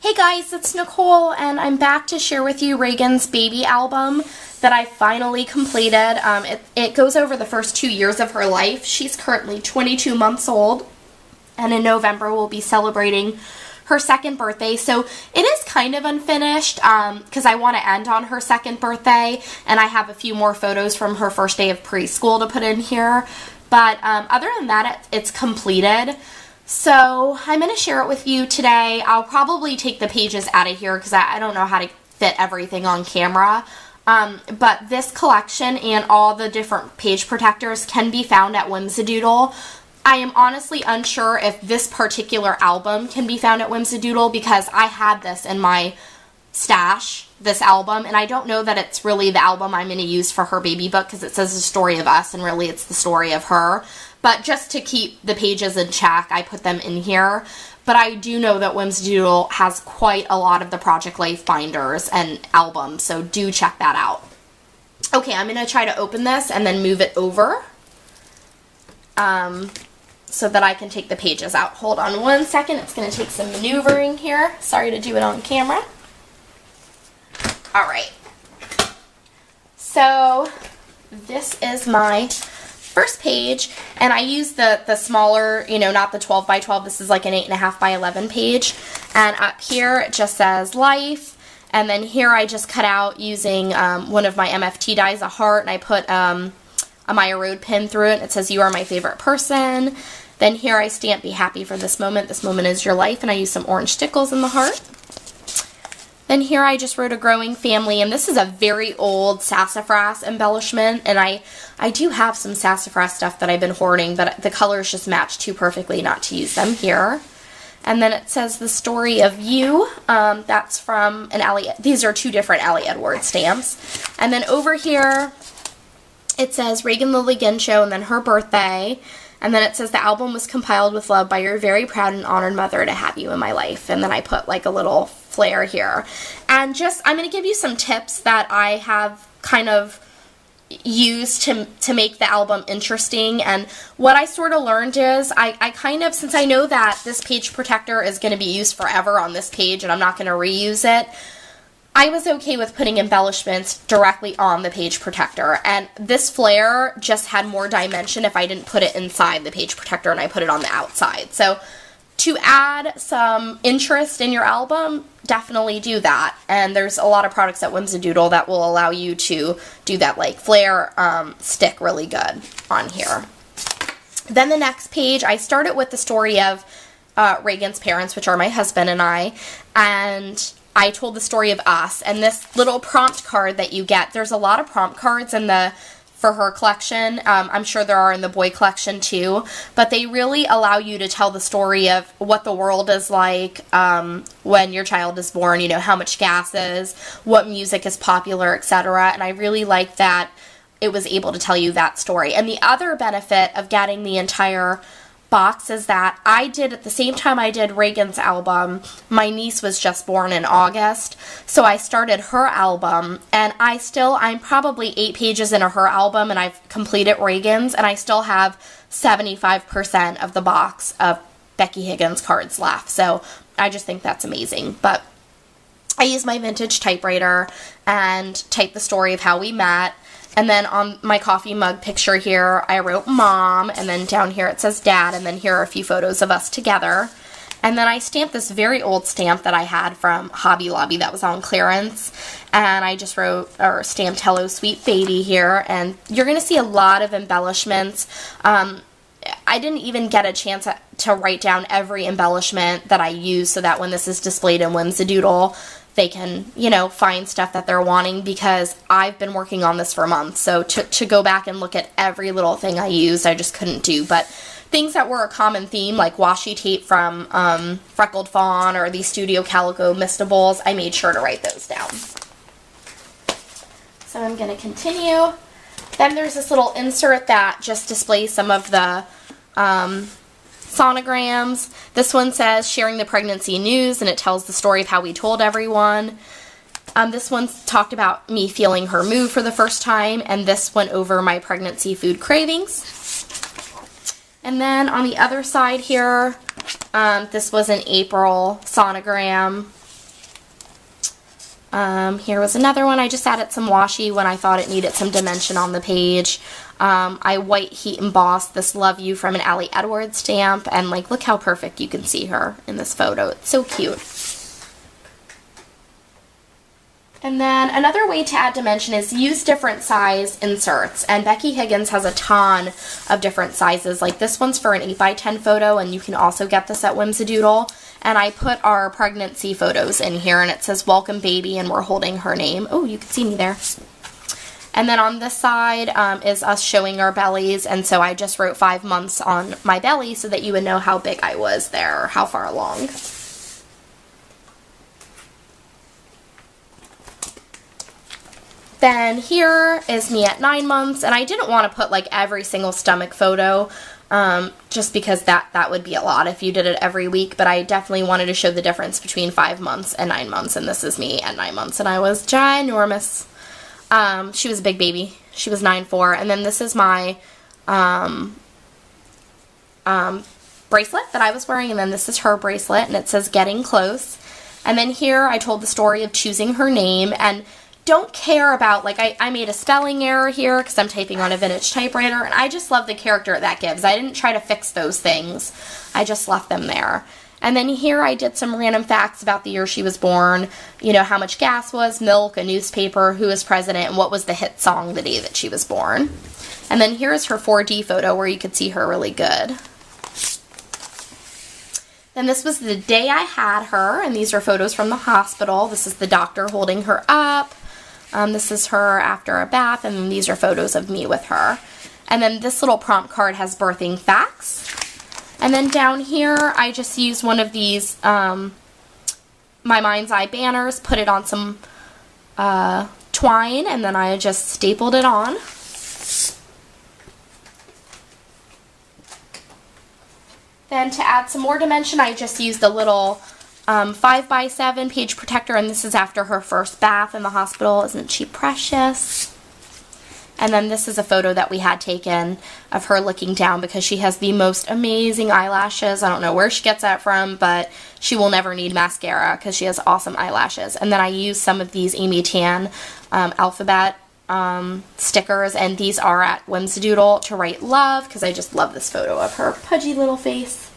Hey guys, it's Nicole and I'm back to share with you Reagan's baby album that I finally completed. It goes over the first 2 years of her life. She's currently 22 months old and in November we'll be celebrating her second birthday. So it is kind of unfinished because I want to end on her second birthday and I have a few more photos from her first day of preschool to put in here. But other than that, it's completed. So I'm going to share it with you today. I'll probably take the pages out of here because I don't know how to fit everything on camera. But this collection and all the different page protectors can be found at Whimsidoodle. I am honestly unsure if this particular album can be found at Whimsidoodle because I had this in my stash, this album, and I don't know that it's really the album I'm going to use for her baby book because it says the story of us and really it's the story of her. But just to keep the pages in check, I put them in here. But I do know that Whimsidoodle has quite a lot of the Project Life binders and albums, so do check that out. Okay, I'm going to try to open this and then move it over so that I can take the pages out. Hold on one second. It's going to take some maneuvering here. Sorry to do it on camera. Alright. So, this is my first page, and I use the smaller, you know, not the 12 by 12. This is like an 8.5 by 11 page. And up here it just says life, and then here I just cut out using one of my MFT dies, a heart, and I put a Maya Road pin through it. It says you are my favorite person. Then here I stamp be happy for this moment is your life, and I use some orange stickles in the heart. Then here I just wrote a growing family, and this is a very old sassafras embellishment, and I do have some sassafras stuff that I've been hoarding, but the colors just match too perfectly not to use them here. And then it says the story of you. That's from an Allie. These are two different Allie Edwards stamps. And then over here it says Reagan Lily Ginshow and then her birthday. And then it says the album was compiled with love by your very proud and honored mother to have you in my life. And then I put like a little flare here. And just, I'm going to give you some tips that I have kind of used to make the album interesting. And what I sort of learned is I kind of, since I know that this page protector is going to be used forever on this page and I'm not going to reuse it, I was okay with putting embellishments directly on the page protector, and this flare just had more dimension if I didn't put it inside the page protector and I put it on the outside. So to add some interest in your album, definitely do that. And there's a lot of products at Whimsidoodle that will allow you to do that, like flare stick really good on here. Then the next page, I started with the story of Reagan's parents, which are my husband and I told the story of us, and this little prompt card that you get, there's a lot of prompt cards in for her collection. I'm sure there are in the boy collection too, but they really allow you to tell the story of what the world is like when your child is born, you know, how much gas is, what music is popular, etc. And I really like that it was able to tell you that story. And the other benefit of getting the entire box is that I did, at the same time I did Reagan's album, my niece was just born in August, so I started her album, and I'm probably 8 pages into her album, and I've completed Reagan's, and I still have 75% of the box of Becky Higgins cards left, so I just think that's amazing. But I used my vintage typewriter and typed the story of how we met. And then on my coffee mug picture here, I wrote Mom, and then down here it says Dad, and then here are a few photos of us together. And then I stamped this very old stamp that I had from Hobby Lobby that was on clearance, and I just wrote, or stamped Hello Sweet Baby here, and you're going to see a lot of embellishments. I didn't even get a chance to write down every embellishment that I use so that when this is displayed in Whimsidoodle, they can, you know, find stuff that they're wanting, because I've been working on this for months. So to go back and look at every little thing I used, I just couldn't do. But things that were a common theme, like washi tape from Freckled Fawn or these Studio Calico Mistables, I made sure to write those down. So I'm going to continue. Then there's this little insert that just displays some of the sonograms. This one says sharing the pregnancy news, and it tells the story of how we told everyone. This one's talked about me feeling her move for the first time, and this went over my pregnancy food cravings. And then on the other side here, this was an April sonogram Here was another one. I just added some washi when I thought it needed some dimension on the page. I white heat embossed this Love You from an Allie Edwards stamp, and like, look how perfect you can see her in this photo. It's so cute. And then another way to add dimension is use different size inserts, and Becky Higgins has a ton of different sizes. Like this one's for an 8x10 photo, and you can also get this at Whimsadoodle. And I put our pregnancy photos in here, and it says welcome baby, and we're holding her name. Oh, you can see me there. And then on this side is us showing our bellies, and so I just wrote 5 months on my belly so that you would know how big I was there, or how far along. Then here is me at 9 months, and I didn't want to put like every single stomach photo, just because that would be a lot if you did it every week, but I definitely wanted to show the difference between 5 months and 9 months, and this is me at 9 months, and I was ginormous. She was a big baby. She was 9'4", and then this is my bracelet that I was wearing, and then this is her bracelet, and it says Getting Close. And then here I told the story of choosing her name, and don't care about, like, I made a spelling error here because I'm typing on a vintage typewriter, and I just love the character that gives. I didn't try to fix those things. I just left them there. And then here I did some random facts about the year she was born, you know, how much gas was, milk, a newspaper, who was president, and what was the hit song the day that she was born. And then here's her 4D photo where you could see her really good. Then this was the day I had her, and these are photos from the hospital. This is the doctor holding her up. This is her after a bath, and then these are photos of me with her. And then this little prompt card has birthing facts. And then down here, I just used one of these My Mind's Eye banners, put it on some twine, and then I just stapled it on. Then to add some more dimension, I just used a little 5x7 page protector, and this is after her first bath in the hospital. Isn't she precious? And then this is a photo that we had taken of her looking down because she has the most amazing eyelashes. I don't know where she gets that from, but she will never need mascara because she has awesome eyelashes. And then I used some of these Amy Tan alphabet stickers, and these are at Whimsadoodle to write love because I just love this photo of her pudgy little face.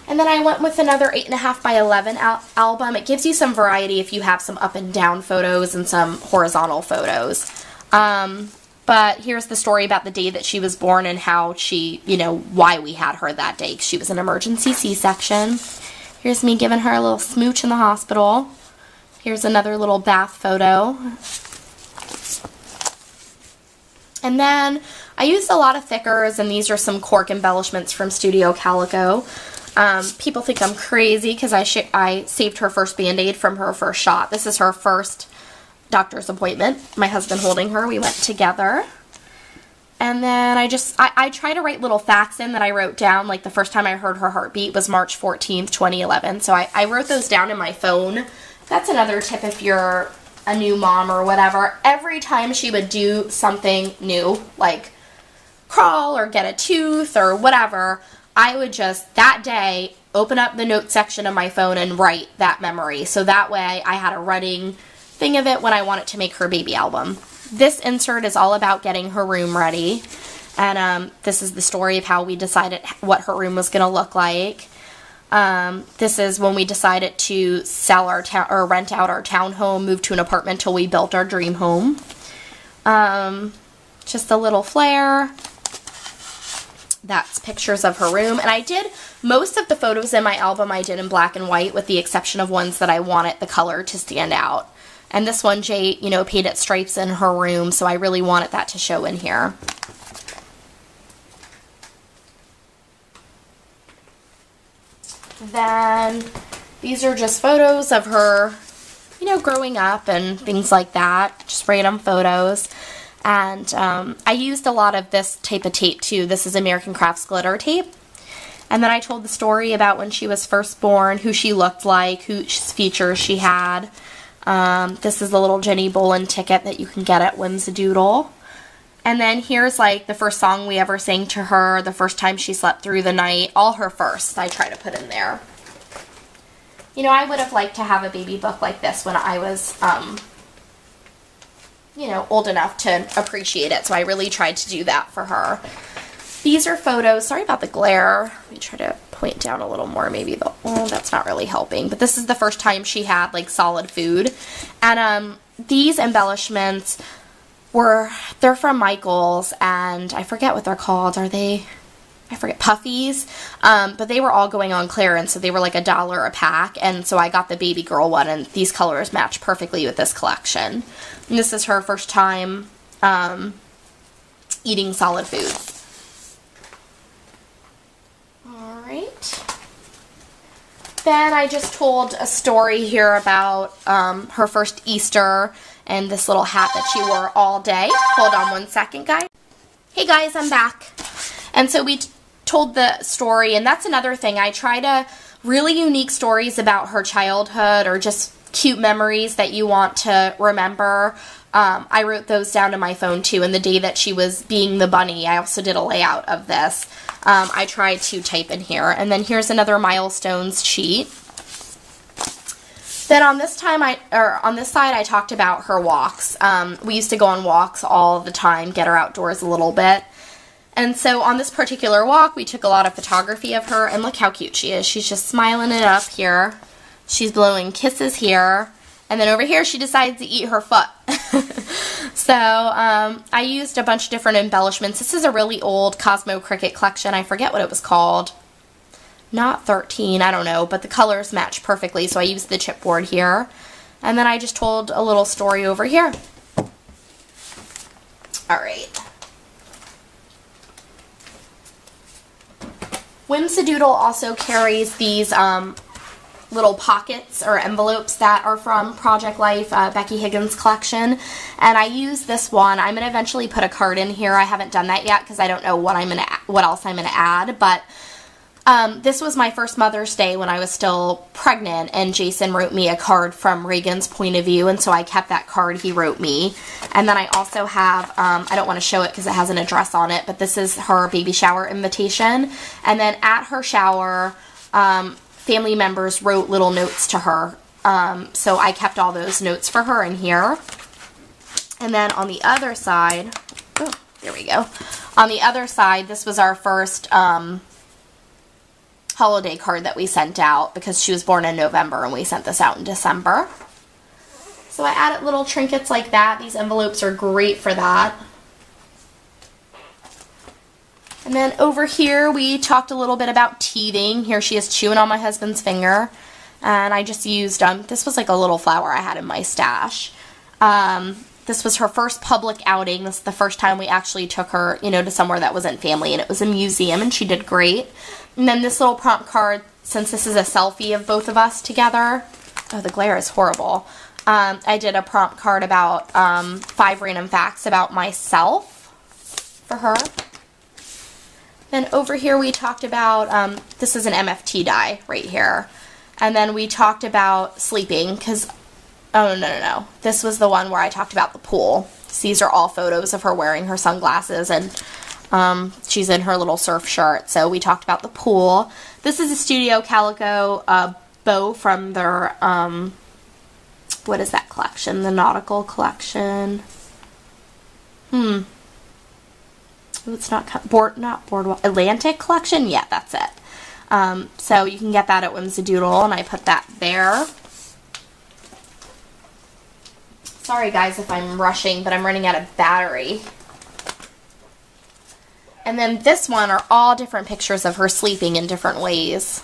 And then I went with another 8.5x11 album. It gives you some variety if you have some up and down photos and some horizontal photos. But here's the story about the day that she was born and how she, you know, why we had her that day. She was an emergency C-section. Here's me giving her a little smooch in the hospital. Here's another little bath photo. And then I used a lot of thickers, and these are some cork embellishments from Studio Calico. People think I'm crazy because I saved her first Band-Aid from her first shot. This is her first doctor's appointment. My husband holding her. We went together. And then I try to write little facts in that I wrote down. Like the first time I heard her heartbeat was March 14th, 2011. So I wrote those down in my phone. That's another tip if you're a new mom or whatever. Every time she would do something new, like crawl or get a tooth or whatever, I would just, that day, open up the note section of my phone and write that memory. So that way I had a running thing of it when I wanted to make her baby album. This insert is all about getting her room ready. And this is the story of how we decided what her room was going to look like. This is when we decided to sell our or rent out our townhome, move to an apartment till we built our dream home. Just a little flare. That's pictures of her room. And I did most of the photos in my album I did in black and white, with the exception of ones that I wanted the color to stand out. And this one, Jay, you know, painted stripes in her room, so I really wanted that to show in here. Then these are just photos of her, you know, growing up and things like that. Just random photos. And I used a lot of this type of tape too. This is American Crafts glitter tape. And then I told the story about when she was first born, who she looked like, whose features she had. This is the little Jenny Bolin ticket that you can get at Whimsadoodle. And then here's like the first song we ever sang to her, the first time she slept through the night, all her firsts I try to put in there. You know, I would have liked to have a baby book like this when I was, you know, old enough to appreciate it. So I really tried to do that for her. These are photos. Sorry about the glare. Let me try to point down a little more. Maybe oh, that's not really helping. But this is the first time she had like solid food. And these embellishments they're from Michael's, and I forget what they're called. Are they? I forget, Puffies, but they were all going on clearance, so they were like $1 a pack, and so I got the baby girl one, and these colors match perfectly with this collection. And this is her first time eating solid food. Alright. Then I just told a story here about her first Easter and this little hat that she wore all day. Hold on one second, guys. Hey guys, I'm back. And so we told the story, and that's another thing. I try to really unique stories about her childhood or just cute memories that you want to remember. I wrote those down in my phone too, and the day that she was being the bunny, I also did a layout of this. I tried to type in here. And then here's another milestones sheet. Then on this side, I talked about her walks. We used to go on walks all the time, get her outdoors a little bit. And so on this particular walk, we took a lot of photography of her, and look how cute she is. She's just smiling it up here. She's blowing kisses here. And then over here, she decides to eat her foot. So I used a bunch of different embellishments. This is a really old Cosmo Cricket collection. I forget what it was called. Not 13, I don't know, but the colors match perfectly, so I used the chipboard here. And then I just told a little story over here. Alright. Whimsidoodle also carries these little pockets or envelopes that are from Project Life, Becky Higgins' collection. And I use this one. I'm going to eventually put a card in here. I haven't done that yet because I don't know what else I'm going to add, but this was my first Mother's Day when I was still pregnant, and Jason wrote me a card from Reagan's point of view, and so I kept that card he wrote me. And then I also have, I don't want to show it because it has an address on it, but this is her baby shower invitation. And then at her shower, family members wrote little notes to her, so I kept all those notes for her in here. And then on the other side, oh, there we go. On the other side, this was our first holiday card that we sent out because she was born in November and we sent this out in December. So I added little trinkets like that. These envelopes are great for that. And then over here we talked a little bit about teething. Here she is chewing on my husband's finger. And I just used, this was like a little flower I had in my stash. This was her first public outing. This is the first time we actually took her, you know, to somewhere that wasn't family, and it was a museum, and she did great. And then this little prompt card, since this is a selfie of both of us together. Oh, the glare is horrible. I did a prompt card about 5 random facts about myself for her. Then over here we talked about, this is an MFT die right here. And then we talked about sleeping, because, oh, no. This was the one where I talked about the pool. These are all photos of her wearing her sunglasses, and she's in her little surf shirt. So we talked about the pool. This is a Studio Calico bow from their, what is that collection? The nautical collection. It's not Boardwalk. Atlantic collection? Yeah, that's it. So you can get that at Whimsidoodle, and I put that there. Sorry guys if I'm rushing, but I'm running out of battery. And then this one are all different pictures of her sleeping in different ways.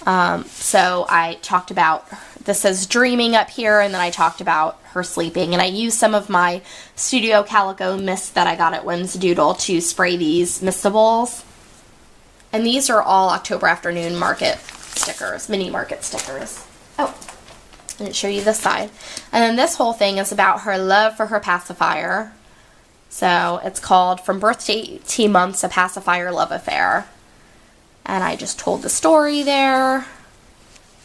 So I talked about, this says dreaming up here, and then I talked about her sleeping. And I used some of my Studio Calico mist that I got at Whimsidoodle to spray these mistables. And these are all October Afternoon Market stickers, mini market stickers. Oh, I didn't show you this side. And then this whole thing is about her love for her pacifier. So it's called From Birth to 18 Months, A Pacifier Love Affair. And I just told the story there.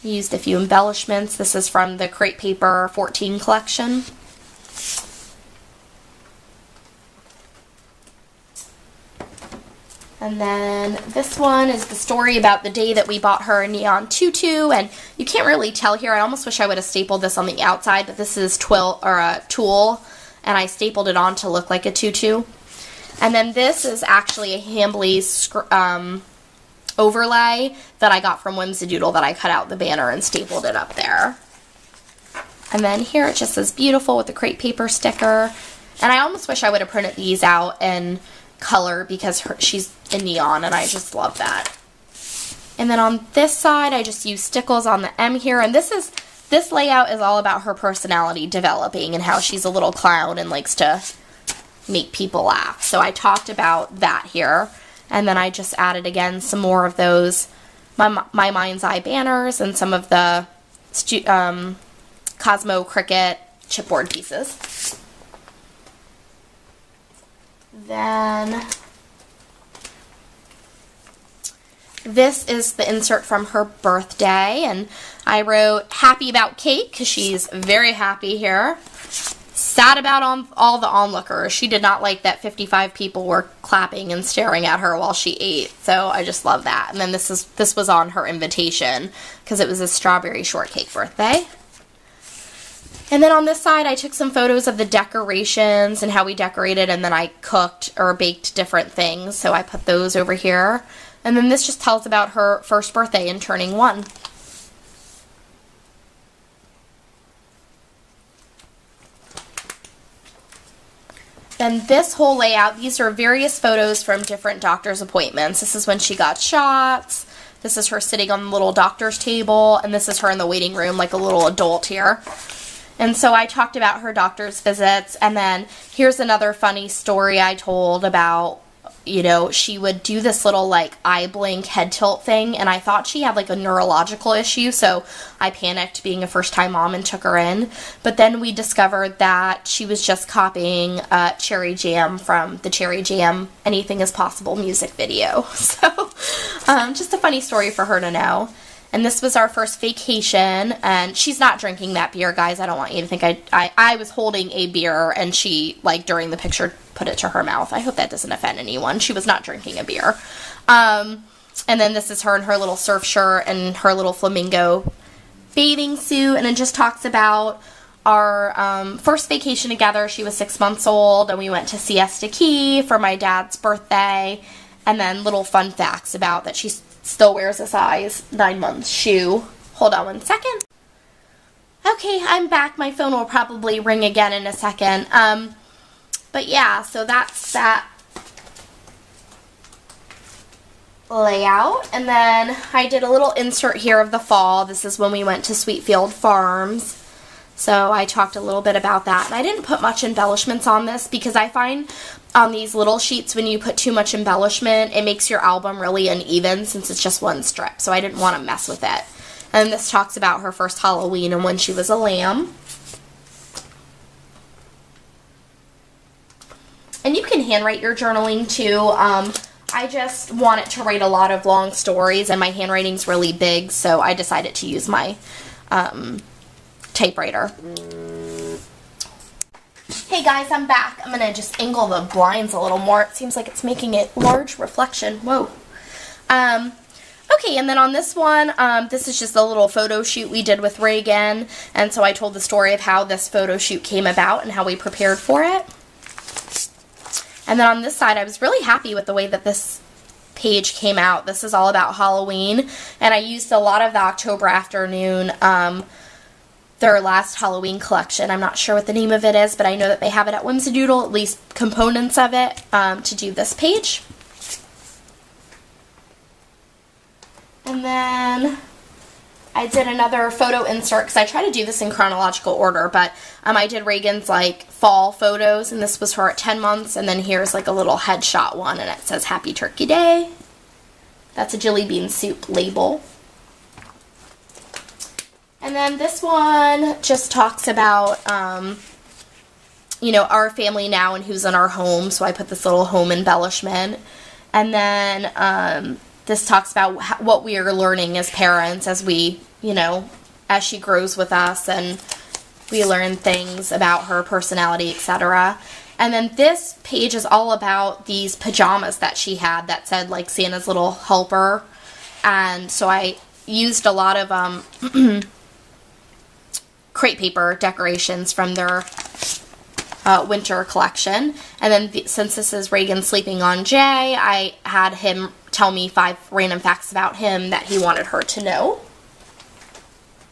Used a few embellishments. This is from the Crepe Paper 14 collection. And then this one is the story about the day that we bought her a neon tutu, and you can't really tell here. I almost wish I would have stapled this on the outside, but this is tulle, and I stapled it on to look like a tutu. And then this is actually a Hambly's overlay that I got from Whimsidoodle that I cut out the banner and stapled it up there. And then here it just says beautiful with the crepe paper sticker. And I almost wish I would have printed these out in color because she's in neon, and I just love that. And then on this side I just use stickles on the M here, and this layout is all about her personality developing and how she's a little clown and likes to make people laugh. So I talked about that here, and then I just added again some more of those my Mind's Eye banners and some of the Cosmo Cricut chipboard pieces. Then this is the insert from her birthday, and I wrote happy about cake because she's very happy here. Sad about all the onlookers. She did not like that 55 people were clapping and staring at her while she ate, so I just love that. And then this was on her invitation because it was a strawberry shortcake birthday. And then on this side, I took some photos of the decorations and how we decorated, and then I cooked or baked different things, so I put those over here. And then this just tells about her first birthday and turning 1. Then this whole layout, these are various photos from different doctor's appointments. This is when she got shots. This is her sitting on the little doctor's table, and this is her in the waiting room like a little adult here. And so I talked about her doctor's visits, and then here's another funny story I told about, you know, she would do this little like eye blink head tilt thing, and I thought she had like a neurological issue, so I panicked being a first-time mom and took her in. But then we discovered that she was just copying Cherry Jam from the Cherry Jam Anything Is Possible music video. So just a funny story for her to know. And this was our first vacation, and she's not drinking that beer, guys. I don't want you to think I was holding a beer, and she, like, during the picture, put it to her mouth. I hope that doesn't offend anyone. She was not drinking a beer. And then this is her in her little surf shirt and her little flamingo bathing suit, and it just talks about our first vacation together. She was 6 months old, and we went to Siesta Key for my dad's birthday, and then little fun facts about that she's still wears a size 9 months shoe. Hold on one second. Okay, I'm back. My phone will probably ring again in a second. But yeah, so that's that layout. And then I did a little insert here of the fall. This is when we went to Sweetfield Farms. So I talked a little bit about that. And I didn't put much embellishments on this because I find on these little sheets when you put too much embellishment, it makes your album really uneven since it's just one strip. So I didn't want to mess with it. And this talks about her first Halloween and when she was a lamb. And you can handwrite your journaling too. I just wanted to write a lot of long stories, and my handwriting's really big, so I decided to use my typewriter. Hey guys, I'm back. I'm going to just angle the blinds a little more. It seems like it's making a large reflection. Whoa. Okay, and then on this one, this is just a little photo shoot we did with Reagan, and so I told the story of how this photo shoot came about and how we prepared for it. And then on this side, I was really happy with the way that this page came out. This is all about Halloween, and I used a lot of the October Afternoon, their last Halloween collection. I'm not sure what the name of it is, but I know that they have it at Whimsidoodle, at least components of it, to do this page. And then I did another photo insert, because I try to do this in chronological order, but I did Reagan's like fall photos, and this was her at 10 months, and then here's like a little headshot one, and it says Happy Turkey Day. That's a Jelly Bean Soup label. And then this one just talks about, you know, our family now and who's in our home, so I put this little home embellishment. And then this talks about what we are learning as parents as we, you know, as she grows with us and we learn things about her personality, etc. And then this page is all about these pajamas that she had that said like Santa's Little Helper. And so I used a lot of crepe paper decorations from their winter collection. And then since this is Reagan sleeping on Jay, I had him tell me 5 random facts about him that he wanted her to know.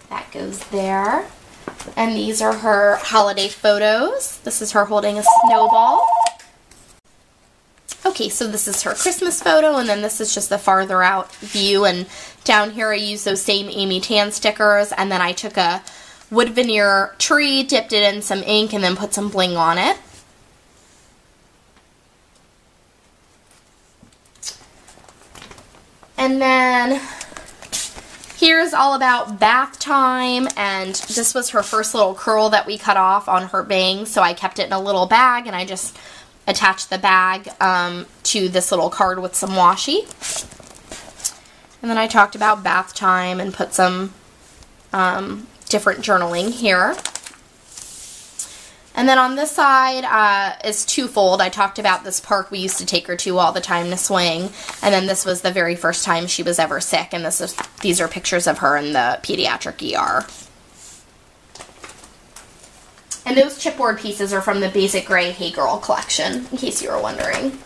That goes there. And these are her holiday photos. This is her holding a snowball. Okay, so this is her Christmas photo, and then this is just the farther out view. And down here I used those same Amy Tan stickers, and then I took a wood veneer tree, dipped it in some ink, and then put some bling on it. And then here's all about bath time, and this was her first little curl that we cut off on her bangs, so I kept it in a little bag, and I just attached the bag to this little card with some washi. And then I talked about bath time and put some different journaling here. And then on this side is twofold. I talked about this park we used to take her to all the time to swing, and then this was the very first time she was ever sick, and these are pictures of her in the pediatric ER. And those chipboard pieces are from the Basic Gray Hey Girl collection, in case you were wondering.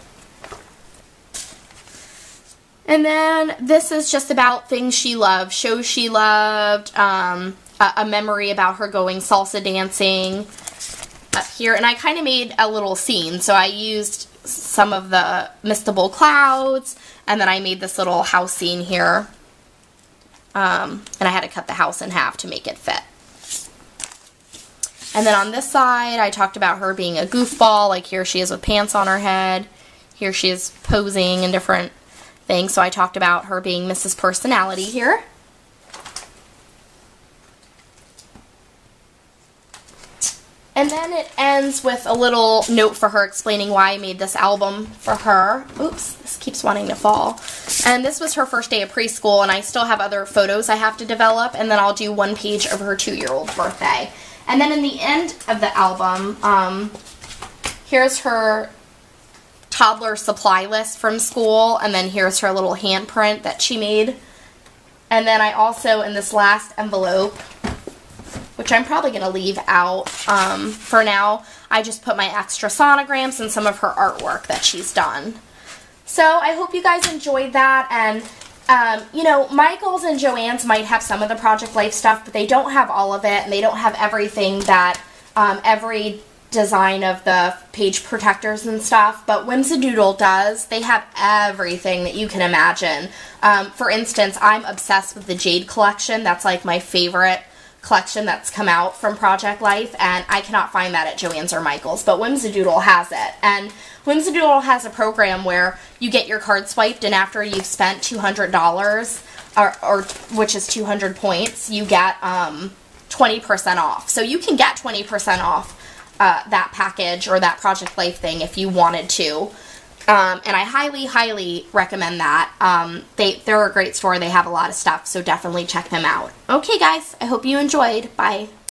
And then this is just about things she loved, shows she loved, a memory about her going salsa dancing up here. And I kind of made a little scene, so I used some of the mistable clouds, and then I made this little house scene here. And I had to cut the house in half to make it fit. And then on this side, I talked about her being a goofball, like here she is with pants on her head. Here she is posing and different things, so I talked about her being Mrs. Personality here. And then it ends with a little note for her explaining why I made this album for her. Oops, this keeps wanting to fall. And this was her first day of preschool, and I still have other photos I have to develop, and then I'll do one page of her 2-year-old birthday. And then in the end of the album, here's her toddler supply list from school, and then here's her little handprint that she made. And then I also, in this last envelope, which I'm probably going to leave out for now, I just put my extra sonograms and some of her artwork that she's done. So I hope you guys enjoyed that, and you know, Michael's and Joann's might have some of the Project Life stuff, but they don't have all of it, and they don't have everything that every design of the page protectors and stuff, but Whimsidoodle does. They have everything that you can imagine. For instance, I'm obsessed with the Jade collection. That's like my favorite collection that's come out from Project Life, and I cannot find that at Joann's or Michael's, but Whimsidoodle has it. And Whimsidoodle has a program where you get your card swiped, and after you've spent $200, or which is 200 points, you get 20% off. So you can get 20% off that package or that Project Life thing if you wanted to. And I highly, highly recommend that. They're a great store. They have a lot of stuff, so definitely check them out. Okay, guys, I hope you enjoyed. Bye.